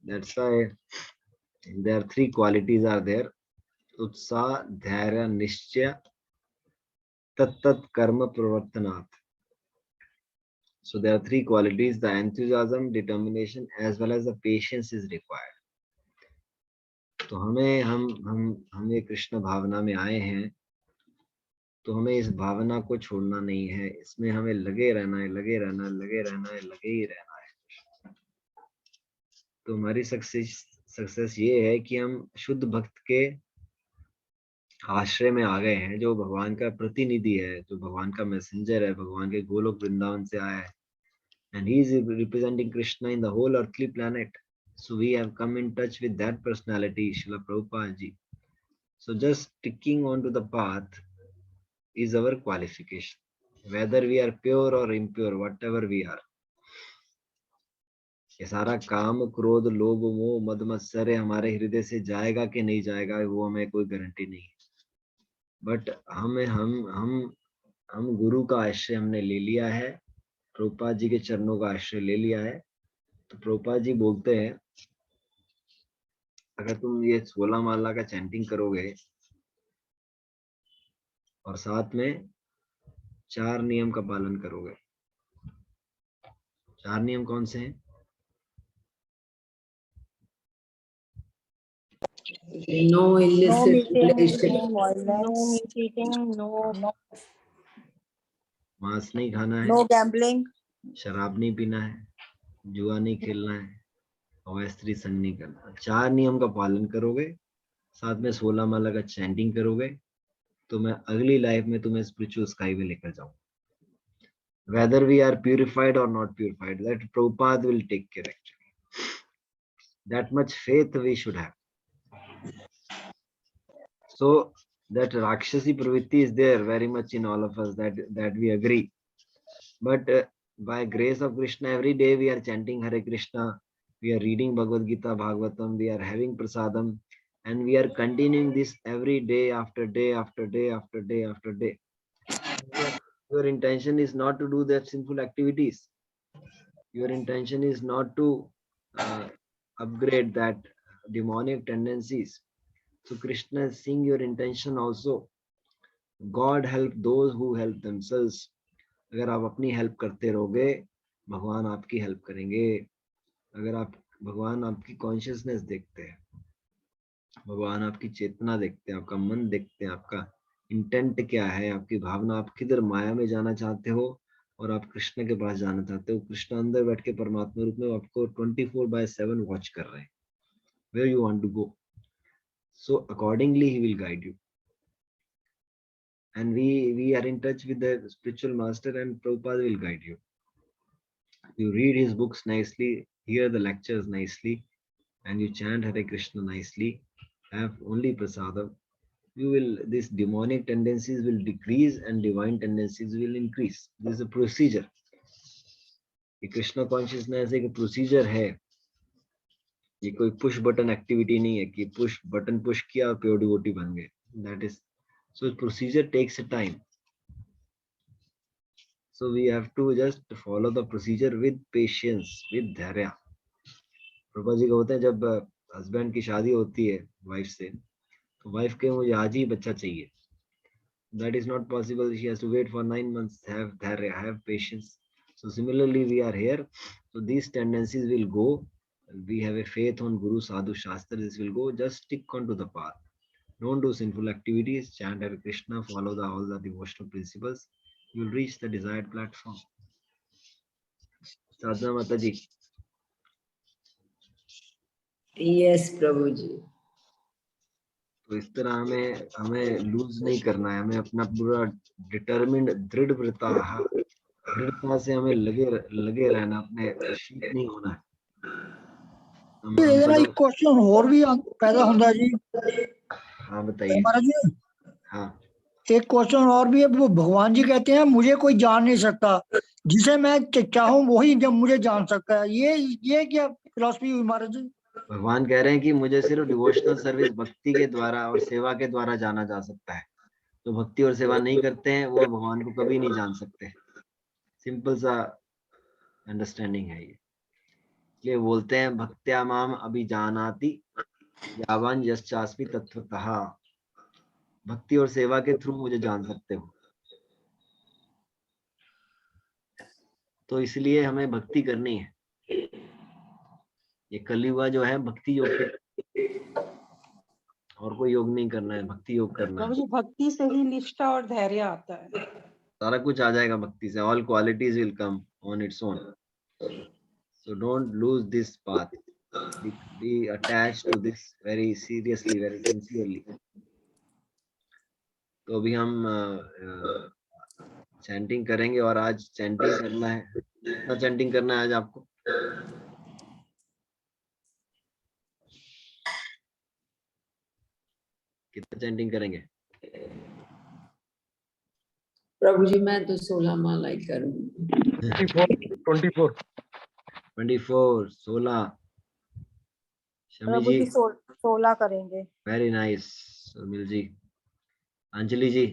That's why there are three qualities are there. Utsa, Dhairya, Nishchaya, Tat Karma Pravartanat. So there are three qualities: the enthusiasm, determination, as well as the patience is required. तो हम ये कृष्ण भावना में आए हैं, तो हमें इस भावना को छोड़ना नहीं है, इसमें हमें लगे रहना है, लगे रहना है, लगे रहना है, लगे ही रहना है. तो हमारी सक्सेस ये है कि हम शुद्ध भक्त के आश्रय में आ गए हैं, जो भगवान का प्रतिनिधि है, जो भगवान का मैसेंजर है, भगवान के गोलोक वृंदावन से आया है, and he is representing Krishna in the whole earthly planet. So we have come in touch with that personality, Srila Prabhupada ji. So just sticking on to the path is our qualification, whether we are pure or impure, whatever we are. ये सारा काम, क्रोध, लोभ, मोह, मद, मत्सर्य हमारे हृदय से जाएगा कि नहीं जाएगा, वो हमें कोई गारंटी नहीं है. बट हम गुरु का आश्रय हमने ले लिया है, प्रभुपाद जी के चरणों का आश्रय ले लिया है. तो प्रभुपाद जी बोलते हैं, अगर तुम ये 16 माला का चैंटिंग करोगे और साथ में 4 नियम का पालन करोगे. 4 नियम कौन से हैं? No illicit relation. No cheating, no मांस नहीं खाना है, नो गैम्बलिंग, शराब नहीं पीना है, जुआ नहीं खेलना है, और स्त्री संग नहीं करना. 4 नियम का पालन करोगे, साथ में 16 माला का चैंटिंग करोगे, तो मैं अगली लाइफ में तुम्हें स्पिरिचुअल स्काई में लेकर जाऊं. Whether we are purified or not purified, that Prabhupada will take care actually. That much faith we should have. So that Rakshasi pravritti is there very much in all of us, that we agree. But by grace of Krishna, every day we are chanting Hare Krishna, we are reading Bhagavadgita, Bhagavatam, we are having prasadam, and we are continuing this every day after day after day after day after day. Your intention is not to do that sinful activities. Your intention is not to upgrade that demonic tendencies. So Krishna is seeing your intention also. God help those who help themselves. अगर आप अपनी help करते रहोगे, भगवान आपकी help करेंगे. अगर आप भगवान आपकी कॉन्शियसनेस देखते हैं, भगवान आपकी चेतना देखते हैं, आपका मन देखते हैं, आपका इंटेंट क्या है, आपकी भावना, आप किधर माया में जाना चाहते हो और आप कृष्ण के पास जाना चाहते हो. कृष्ण अंदर बैठ के परमात्मा रूप में आपको 24/7 वॉच कर रहे हैं. Where you want to go, so accordingly he will guide you. And we are in touch with the spiritual master, and Prabhupada will guide you. You read his books nicely, hear the lectures nicely, and you chant Hare Krishna nicely, have only prasadam. You will, these demonic tendencies will decrease and divine tendencies will increase. This is a procedure. ये Krishna consciousness एक procedure है, ये कोई push button activity नहीं है कि push button push किया और प्योर डिवोटी बन गए. That is, so procedure takes a time. So we have to just follow the procedure with patience, with dhairya. Prabhupada ji कहते हैं, जब हस्बैंड की शादी होती है वाइफ से, तो वाइफ के मुझे आज ही बच्चा चाहिए. That is not possible. She has to wait for 9 months. Have dhairya, have patience. So similarly we are here. So these tendencies will go. We have a faith on Guru, Sadhu, Shastra. This will go. Just stick on to the path. Don't do sinful activities. Chant Hare Krishna. Follow all the devotional principles. You will reach the desired platform. Sadhana Mataji. Yes, Prabhu ji. तो इस तरह हमें loose नहीं करना है. हमें अपना पूरा डिटरमिन्ड, दृढ़ता से हमें लगे रहना, अपने शीत नहीं होना है. ਇਹਦਾ ਇੱਕ क्वेश्चन ਹੋਰ ਵੀ पैदा ਹੁੰਦਾ जी। हाँ बताइए। महाराज जी हाँ एक क्वेश्चन और भी है, वो भगवान जी कहते हैं मुझे कोई जान नहीं सकता, जिसे मैं चाहूं वही जब मुझे जान सकता है। ये क्या फिलॉसफी हुई महाराज जी? भगवान कह रहे हैं कि मुझे सिर्फ डिवोशनल सर्विस भक्ति के द्वारा और सेवा के द्वारा जाना जा सकता है। तो भक्ति और सेवा नहीं करते हैं वो भगवान को कभी नहीं जान सकते। सिंपल सा अंडरस्टैंडिंग है ये। इसलिए बोलते हैं भक्त्या माम अभिजानाति यावान यश्चास्मि तत्वतः। भक्ति और सेवा के थ्रू मुझे जान सकते हो। तो इसलिए हमें भक्ति करनी है। ये कलियुग जो है भक्ति योग के, और कोई योग नहीं करना है, भक्ति योग करना है। प्रभु जी भक्ति से ही निष्ठा और धैर्य आता है। सारा कुछ आ जाएगा भक्ति से। All qualities will come on its own. So don't lose this path, be attached to this very seriously, very sincerely. तो अभी हम चैंटिंग करेंगे, और आज चैंटिंग करना है। कितना चैंटिंग करना है आज आपको? कितना चैंटिंग करेंगे? प्रभु जी मैं तो 16 माला ही करूंगी। 24 24 16। शमी प्रभु जी जी 16 करेंगे। Very nice. Sumil ji, Anjali ji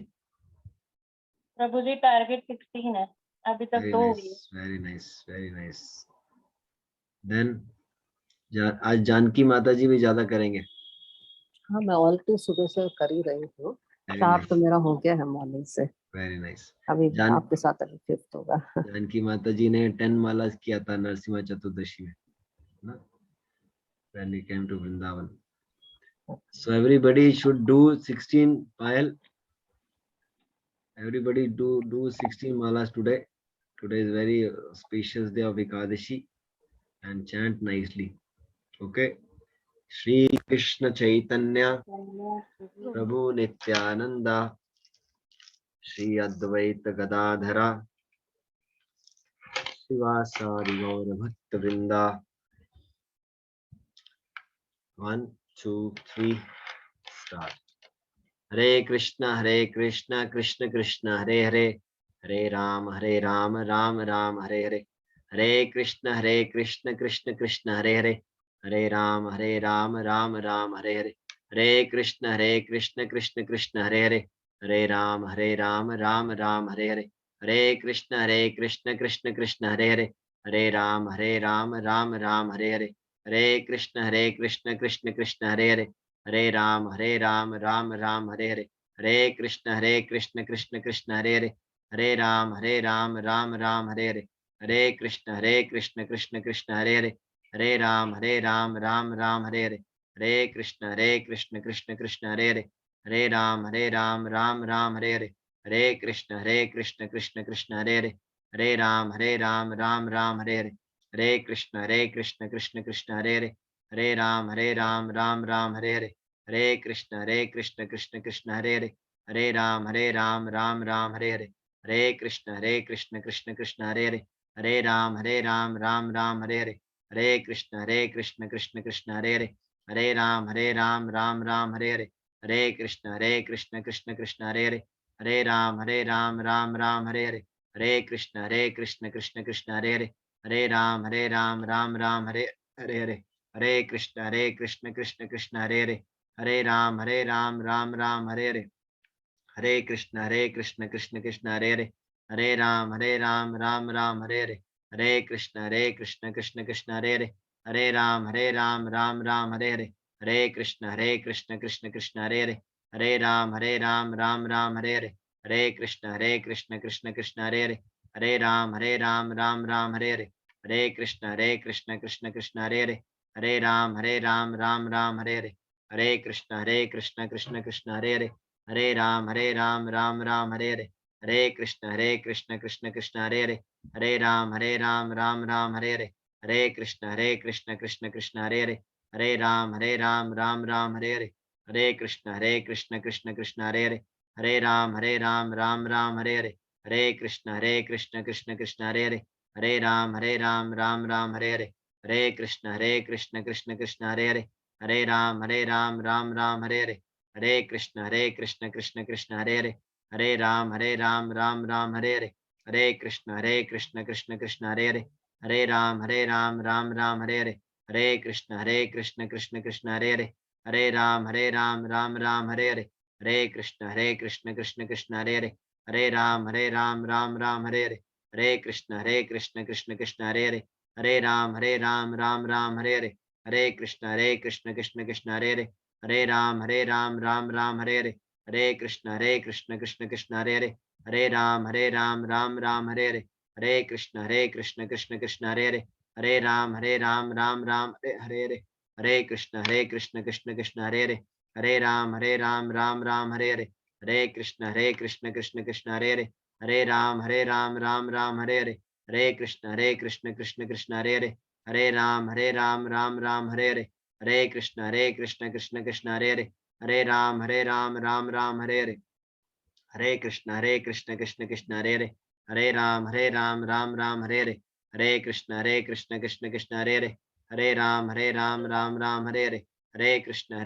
Prabhu ji target 16 है, अभी तक वेरी 2 हुई है। Nice, very nice, very nice. Then आज जानकी माता जी भी ज्यादा करेंगे। हाँ मैं ऑलरेडी सुबह से कर ही रही हूँ। वेरी 4 नाइस, तो मेरा हो गया है मॉर्निंग से। Very nice. अभी जान आपके साथ अभी 5th होगा। जानकी माता जी ने 10 माला किया था नरसिम्हा चतुर्दशी में ना, when we came to Vrindavan. So everybody should do 16 pile. Everybody do 16 malas today. Today is very auspicious day of Ekadashi, and chant nicely. Okay. Shri Krishna Chaitanya Prabhu Nityananda Shri Advaita Gadadhara Shivasari Gaura Bhakta Vrinda. 1 2 3 start. Hare Krishna Krishna Krishna Hare Hare, Hare Ram Ram Ram Hare Hare. Hare Krishna Krishna Krishna Hare Hare, Hare Ram Ram Ram Hare Hare. Hare Krishna Krishna Krishna Hare Hare, Hare Ram Ram Ram Hare Hare. Hare Krishna Krishna Krishna Hare Hare, Hare Ram Ram Ram Hare Hare. Hare Krishna Krishna Krishna Hare Hare, Hare Ram Ram Ram Hare Hare. Hare Krishna Krishna Krishna Hare Hare, Hare Ram Ram Ram Hare Hare. Hare Krishna Krishna Krishna Hare Hare, Hare Ram Ram Ram Hare Hare. Hare Krishna Krishna Krishna Hare Hare, Hare Ram Ram Ram Hare Hare. Hare Krishna Krishna Krishna Hare Hare, Hare Ram Ram Ram Hare Hare. Hare Krishna Krishna Krishna Hare Hare, Hare Ram Ram Ram Hare Hare. Hare Krishna Krishna Krishna Hare Hare, Hare Ram Ram Ram Hare Hare. Hare Krishna Krishna Krishna Hare Hare, Hare Ram Ram Ram Hare Hare. Hare Krishna Krishna Krishna Hare Hare, Hare Ram Ram Ram Hare Hare. Hare Krishna Krishna Krishna Hare Hare, Hare Ram Ram Ram Hare Hare. Hare Krishna Krishna Krishna Hare Hare, Hare Ram Ram Ram Hare Hare. Hare Krishna Krishna Krishna Hare Hare, Hare Ram Ram Ram Hare Hare. Hare Krishna Krishna Krishna Hare Hare, Hare Ram Ram Ram Hare Hare. Hare Krishna Krishna Krishna Hare Hare, Hare Ram Ram Ram Hare Hare. Hare Krishna Krishna Krishna Hare Hare, Hare Ram Ram Ram Hare Hare. Hare Krishna Krishna Krishna Hare Hare, Hare Ram Ram Ram Hare Hare. Hare Krishna Krishna Krishna Hare Hare, Hare Ram Ram Ram Hare Hare. Hare Krishna Krishna Krishna Hare Hare, Hare Ram Ram Ram Hare Hare. Hare Krishna Krishna Krishna Hare Hare, Hare Ram Ram Ram Hare Hare. Hare Krishna Krishna Krishna Hare Hare, Hare Ram Ram Ram Hare Hare. Hare Krishna Krishna Krishna Hare Hare, Hare Ram Ram Ram Hare Hare. Hare Krishna Krishna Krishna Hare Hare, Hare Ram Ram Ram Hare Hare. Hare Krishna Krishna Krishna Hare Hare, Hare Ram Ram Ram Hare Hare, Hare Krishna Krishna Krishna Hare Hare, Hare Ram Ram Ram Hare Hare, Hare Krishna Krishna Krishna Hare Hare, Hare Ram Ram Ram Hare Hare, Hare Krishna Krishna Krishna Hare Hare, Hare Ram Ram Ram Hare Hare, Hare Krishna Krishna Krishna Hare Hare, Hare Ram Ram Ram Hare Hare, Hare Krishna Krishna Krishna Hare Hare, Hare Ram Ram Ram Hare Hare, Hare Krishna Krishna Krishna Hare Hare, Hare Ram Ram Ram Hare Hare, Hare Krishna Krishna Krishna Hare Hare, Hare Ram Ram Ram Hare Hare, Hare Krishna Krishna Krishna Hare Hare, Hare Ram Ram Ram Hare Hare, Hare Krishna Krishna Krishna Hare Hare, Hare Ram Ram Ram Hare Hare, Hare Krishna Krishna Krishna Hare Hare, Hare Ram Ram Ram Hare Hare, Hare Krishna Krishna Krishna Hare Hare, Hare Ram Ram Ram Hare Hare, Hare Krishna Krishna Krishna Hare Hare, Hare Ram Ram Ram Hare Hare, Hare Krishna Krishna Krishna Hare Hare, Hare Ram Ram Ram Hare Hare, Hare Krishna Krishna Krishna Hare Hare, Hare Ram Ram Ram Hare Hare, Hare Krishna Krishna Krishna Hare Hare, Hare Ram Ram Ram Hare Hare, Hare Krishna Krishna Krishna Hare Hare, Hare Ram Ram Ram Hare Hare, Hare Krishna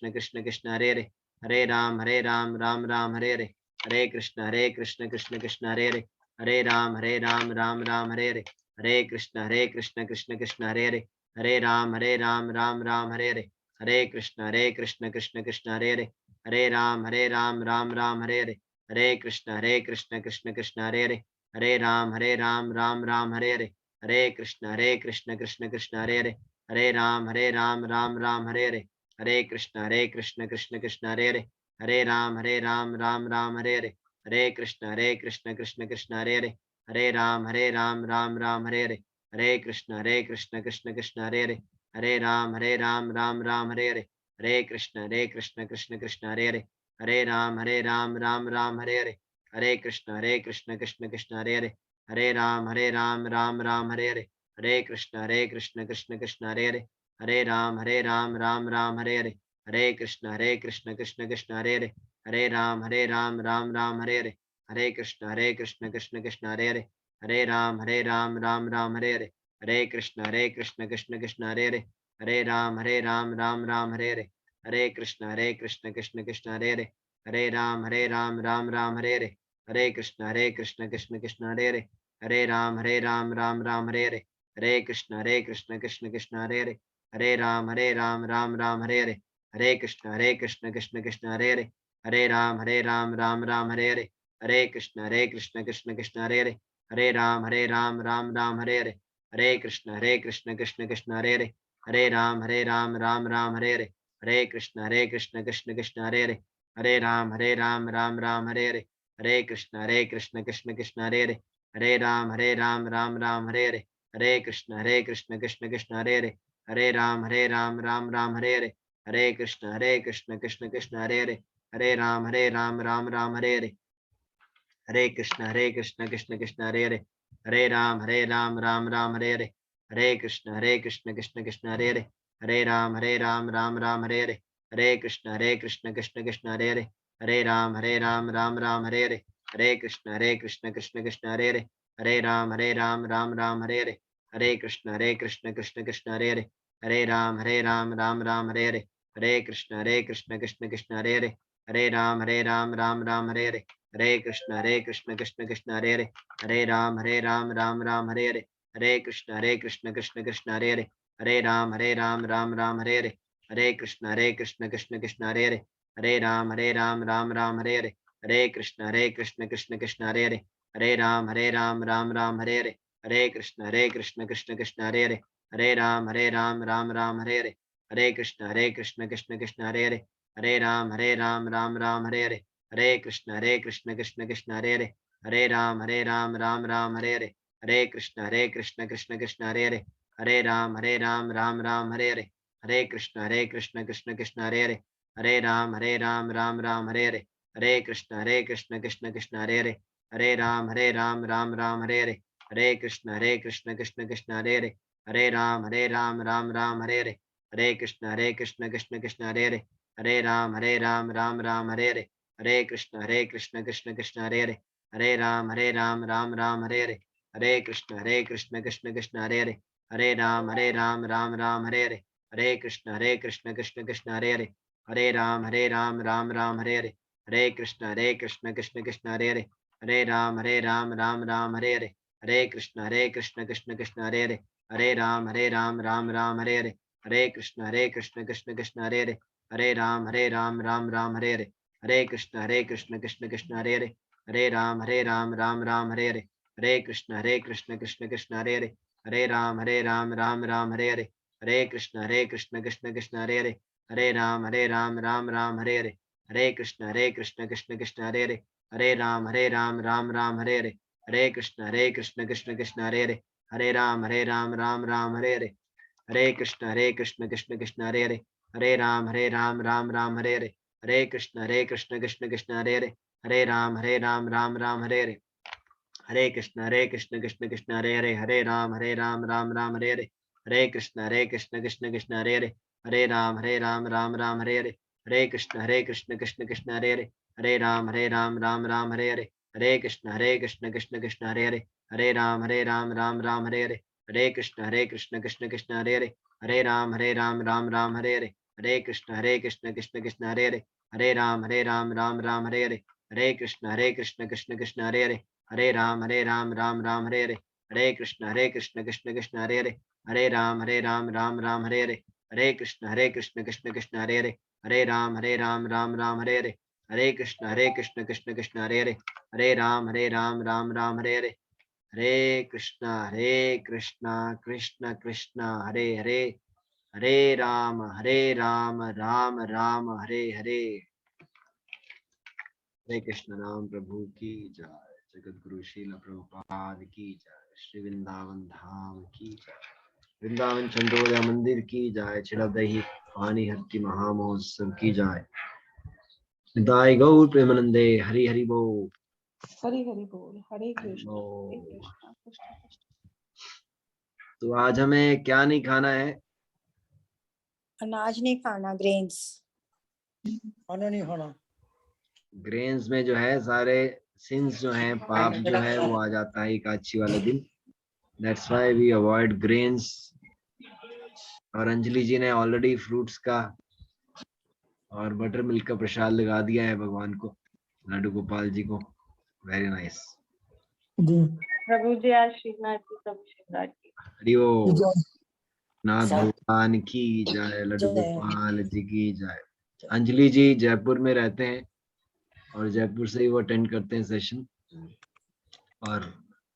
Krishna Krishna Hare Hare, Hare Ram Ram Ram Hare Hare, Hare Krishna Krishna Krishna Hare Hare, Hare Ram Ram Ram Hare Hare, Hare Krishna Krishna Krishna Hare Hare, Hare Ram Ram Ram Hare Hare, Hare Krishna Krishna Krishna Hare Hare, Hare Ram Ram Ram Hare Hare, Hare Krishna Krishna Krishna Hare Hare, Hare Ram Ram Ram Hare Hare, Hare Krishna Krishna Krishna Hare Hare, Hare Ram Ram Ram Hare Hare, Hare Krishna Krishna Krishna Hare Hare, Hare Ram Ram Ram Hare Hare, Hare Krishna Krishna Krishna Hare Hare, Hare Ram Ram Ram Hare Hare, Hare Krishna Krishna Krishna Hare Hare, Hare Ram Ram Ram Hare Hare, Hare Krishna Krishna Krishna Hare Hare, Hare Ram Ram Ram Hare Hare, Hare Krishna Krishna Krishna Hare Hare, Hare Ram Ram Ram Hare Hare, Hare Krishna Krishna Krishna Hare Hare, Hare Ram Ram Ram Hare Hare, Hare Krishna Krishna Krishna Hare Hare, Hare Ram Ram Ram Hare Hare, Hare Krishna Krishna Krishna Hare Hare, Hare Ram Ram Ram Hare Hare, Hare Krishna Krishna Krishna Hare Hare, Hare Ram Ram Ram Hare Hare, Hare Krishna Krishna Krishna Hare Hare, Hare Ram Ram Ram Hare Hare, Hare Krishna Krishna Krishna Hare Hare, Hare Ram Ram Ram Hare Hare, Hare Krishna Krishna Krishna Hare Hare, Hare Ram Ram Ram Hare Hare, Hare Krishna Krishna Krishna Hare Hare, Hare Ram Ram Ram Hare Hare, Hare Krishna Krishna Krishna Hare Hare, Hare Ram Ram Ram Hare Hare, Hare Krishna Krishna Krishna Hare Hare, Hare Ram Ram Ram Hare Hare, Hare Krishna Krishna Krishna Hare Hare, Hare Ram Ram Ram Hare Hare, Hare Krishna Krishna Krishna Hare Hare, Hare Ram Ram Ram Hare Hare, Hare Krishna Krishna Krishna Hare Hare, Hare Ram Ram Ram Hare Hare, Hare Krishna Krishna Krishna Hare Hare, Hare Ram Ram Ram Hare Hare, Hare Krishna Krishna Krishna Hare Hare, Hare Ram Ram Ram Hare Hare, Hare Krishna Krishna Krishna Hare Hare, Hare Ram Ram Ram Hare Hare, Hare Krishna Krishna Krishna Hare Hare, Hare Ram Ram Ram Hare Hare, Hare Krishna Krishna Krishna Hare Hare, Hare Ram Ram Ram Hare Hare, Hare Krishna Krishna Krishna Hare Hare, Hare Ram Ram Ram Hare Hare, Hare Krishna Krishna Krishna Hare Hare, Hare Ram Ram Ram Hare Hare, Hare Krishna Krishna Krishna Hare Hare, Hare Ram Ram Ram Hare Hare, Hare Krishna Krishna Krishna Hare Hare, Hare Ram Ram Ram Hare Hare, Hare Krishna Krishna Krishna Hare Hare, Hare Ram Ram Ram Hare Hare, Hare Krishna Krishna Krishna Hare Hare, Hare Ram Ram Ram Hare Hare, Hare Krishna Krishna Hare Hare, Hare Ram Ram Ram Hare Hare, Hare Krishna Krishna Krishna Hare Hare, Hare Ram Ram Ram Hare Hare, Hare Krishna Krishna Krishna Hare Hare, Hare Ram Ram Ram Hare Hare, Hare Krishna Krishna Krishna Hare Hare, Hare Ram Ram Ram Hare Hare, Hare Krishna Krishna Krishna Hare Hare, Hare Ram Ram Ram Hare Hare, Hare Krishna Krishna Krishna Hare Hare, Hare Ram Ram Ram Hare Hare, Hare Krishna Krishna Krishna Hare Hare, Hare Ram Ram Ram Hare Hare, Hare Krishna Krishna Krishna Hare Hare, Hare Ram, Ram Ram, Hare Hare, Hare Krishna, Krishna Krishna, Hare Hare, Hare Ram, Ram Hare Hare, Hare Krishna, Krishna Krishna, Hare Hare, Hare Ram, Ram Hare Hare, Hare Krishna, Krishna Krishna, Hare Hare, Hare Ram, Ram Hare Hare, Hare Krishna, Krishna Krishna, Hare Hare, Hare Ram, Ram Hare Hare, Hare Krishna, Krishna Krishna, Hare Hare, Hare Ram, Ram Hare Hare, Hare Krishna, Krishna Krishna, Hare Hare, Hare Ram, Ram Hare Hare, Hare Krishna, Krishna Krishna, Hare Hare, Hare Ram, Ram Hare Hare, Hare Krishna, Krishna Krishna, Hare Hare, Hare Ram, Ram Hare Hare, Hare Krishna, Krishna Krishna, Hare Hare, Hare Ram, Ram Hare Hare, Hare Krishna, Krishna Krishna, Hare Hare, Hare Ram, Ram Hare Hare, Hare Krishna, Krishna Krishna, Hare Hare, Hare Ram, Ram Hare Hare, Hare Krishna, Krishna Krishna, Hare Hare, Hare Ram, Ram Hare Hare, Hare Krishna, Krishna Krishna, Hare Hare, Hare Ram, Ram Hare Hare, Hare Krishna, Krishna Krishna, Hare Hare, Hare Ram, Ram Hare Hare, Hare Krishna, Krishna Krishna, Hare Hare, Hare Ram, Ram Hare Hare, Hare Krishna, Krishna Krishna, Hare Hare, Hare Ram, Ram Hare Hare, Hare Krishna, Krishna Krishna, Hare Hare, Hare Ram, Ram Hare Hare, Hare Krishna, Krishna Krishna, Hare Hare, Hare Ram, Ram Hare Hare, Hare Krishna, Krishna Krishna, Hare Hare, Hare Ram, Ram Hare Hare, Hare Krishna, Krishna Krishna, Hare Hare, Hare Ram, Ram Hare Hare, Hare Krishna, Krishna Krishna, Hare Hare, Hare Ram, Ram Hare Hare, Hare Krishna, Krishna Krishna, Hare Hare, Hare Ram, Ram Ram, Hare Hare. हरे कृष्ण राम प्रभु की जय, जगत गुरु श्रील प्रभुपाद की जय, श्री वृंदावन धाम की जय, वृंदावन चंद्रोदय मंदिर की जय, छिड़दही पानी हट्टी महामहोत्सव की जय, निताय गौर प्रेमानंदे, हरि हरि बोल। हरि हरि बोल। हरे कृष्ण बोल। कृष्ण कृष्ण। तो आज हमें क्या नहीं खाना है? अनाज नहीं खाना, ग्रेन्स खाना नहीं खाना। ग्रेन्स में जो है सारे सिंस जो है, पाप जो है वो आ जाता है एकादशी वाले दिन। That's why we avoid grains. और अंजलि जी ने ऑलरेडी फ्रूट्स का और बटर मिल्क का प्रसाद लगा दिया है भगवान को, लड्डू गोपाल जी को। Very nice. प्रभु जी आज श्रीनाथ जी सब श्रीनाथ जी। हरि ओम। नाथ भगवान की जय, लड्डू गोपाल जी की जय। अंजलि जी जयपुर में रहते हैं और जयपुर से ही वो अटेंड करते हैं सेशन और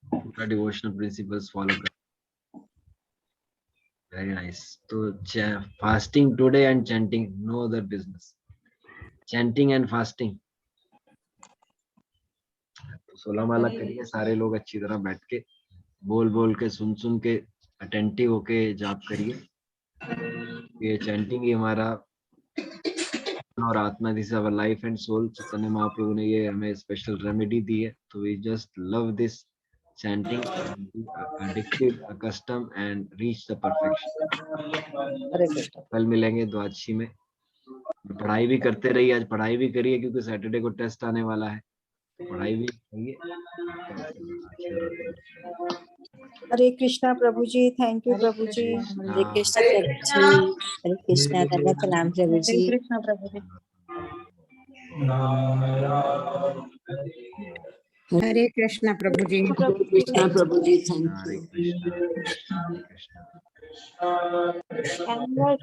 पूरा डिवोशनल प्रिंसिपल्स फॉलो करते हैं। Very nice. तो fasting today and chanting, no other business. Chanting and fasting. तो 16 माला करिए सारे लोग अच्छी तरह बैठ के, बोल बोल के, सुन के, अटेंटिव होके जाप करिए। ये चैंटिंग ही हमारा और आत्मा, this our life and soul. Chaitanya Mahaprabhu ने ये हमें स्पेशल रेमेडी दी है। तो we just love this chanting, addicted, accustomed and reach the perfection. Hare Krishna. कल मिलेंगे द्वादशी में। पढ़ाई भी करते रहिए, आज पढ़ाई भी करिए क्योंकि सैटरडे को टेस्ट आने वाला है। पढ़ाई भी करिए। हरे कृष्णा प्रभु जी। Thank you Prabhu ji. हरे कृष्ण प्रभु जी। हरे कृष्ण। धन्यवाद प्रणाम Prabhu Hare ji. Krishna Prabhu ji. Hare Krishna Prabhu ji. Hare Krishna Prabhu ji, thank Hare you. Krishna, Hare Krishna, Hare Krishna. Anniversary